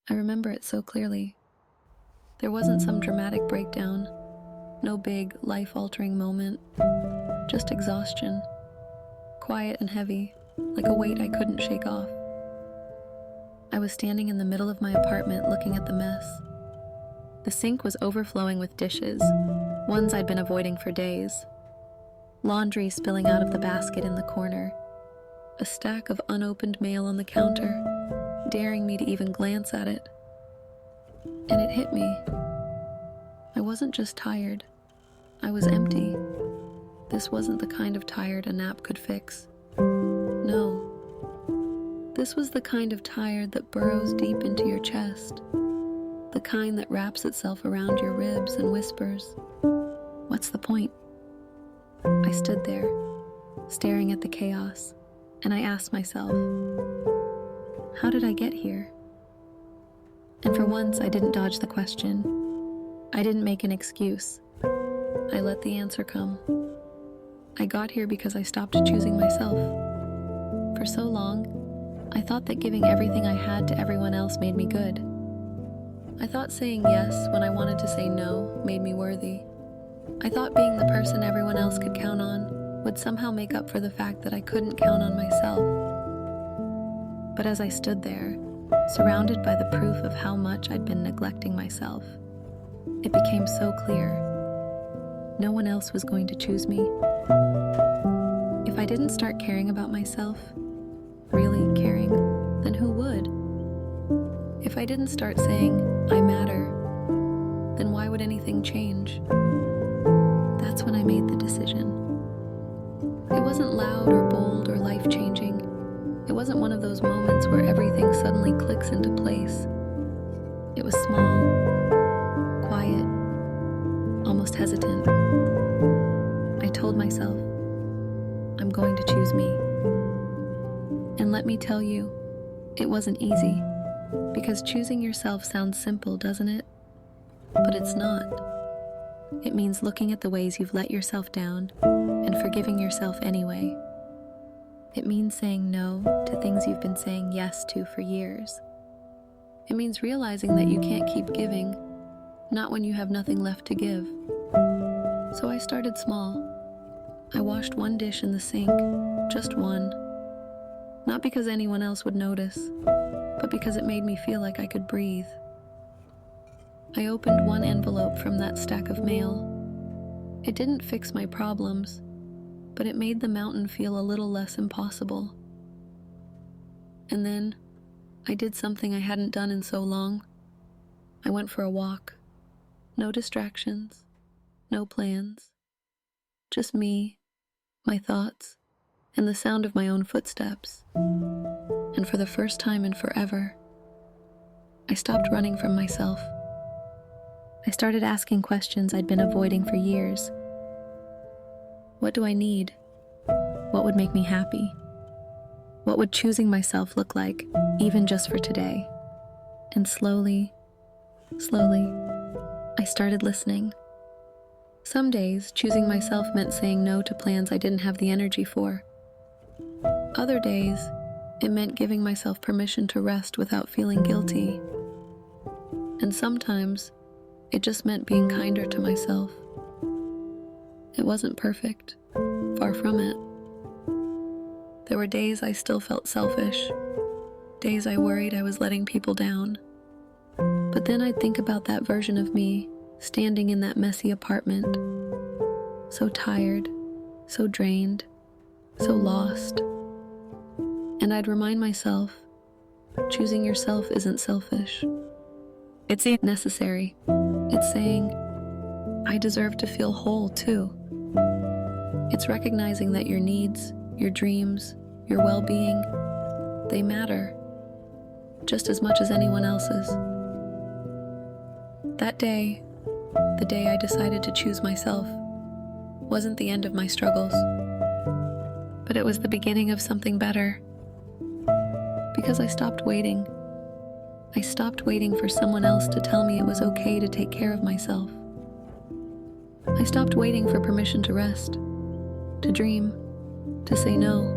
I remember it so clearly. There wasn't some dramatic breakdown, no big, life-altering moment, just exhaustion, quiet and heavy, like a weight I couldn't shake off. I was standing in the middle of my apartment looking at the mess. The sink was overflowing with dishes, ones I'd been avoiding for days. Laundry spilling out of the basket in the corner. A stack of unopened mail on the counter, daring me to even glance at it. And it hit me. I wasn't just tired. I was empty. This wasn't the kind of tired a nap could fix. No. This was the kind of tired that burrows deep into your chest. The kind that wraps itself around your ribs and whispers, "What's the point?" I stood there, staring at the chaos, and I asked myself, how did I get here? And for once, I didn't dodge the question. I didn't make an excuse. I let the answer come. I got here because I stopped choosing myself. For so long, I thought that giving everything I had to everyone else made me good. I thought saying yes when I wanted to say no made me worthy. I thought being the person everyone else could count on would somehow make up for the fact that I couldn't count on myself. But as I stood there, surrounded by the proof of how much I'd been neglecting myself, it became so clear. No one else was going to choose me. If I didn't start caring about myself, really caring, then who would? If I didn't start saying, I matter, then why would anything change? That's when I made the decision. It wasn't loud or bold or life-changing. It wasn't one of those moments where everything suddenly clicks into place. It was small, quiet, almost hesitant. I told myself, I'm going to choose me. And let me tell you, it wasn't easy, because choosing yourself sounds simple, doesn't it? But it's not. It means looking at the ways you've let yourself down and forgiving yourself anyway. It means saying no to things you've been saying yes to for years. It means realizing that you can't keep giving, not when you have nothing left to give. So I started small. I washed one dish in the sink, just one. Not because anyone else would notice, but because it made me feel like I could breathe. I opened one envelope from that stack of mail. It didn't fix my problems, but it made the mountain feel a little less impossible. And then, I did something I hadn't done in so long. I went for a walk. No distractions, no plans. Just me, my thoughts, and the sound of my own footsteps. And for the first time in forever, I stopped running from myself. I started asking questions I'd been avoiding for years. What do I need? What would make me happy? What would choosing myself look like, even just for today? And slowly, I started listening. Some days, choosing myself meant saying no to plans I didn't have the energy for. Other days, it meant giving myself permission to rest without feeling guilty. And sometimes, it just meant being kinder to myself. It wasn't perfect, far from it. There were days I still felt selfish, days I worried I was letting people down. But then I'd think about that version of me, standing in that messy apartment, so tired, so drained, so lost. And I'd remind myself, choosing yourself isn't selfish. It's necessary. It's saying, I deserve to feel whole too. It's recognizing that your needs, your dreams, your well-being, they matter just as much as anyone else's. That day, the day I decided to choose myself, wasn't the end of my struggles, but it was the beginning of something better. Because I stopped waiting. I stopped waiting for someone else to tell me it was okay to take care of myself. I stopped waiting for permission to rest, to dream, to say no.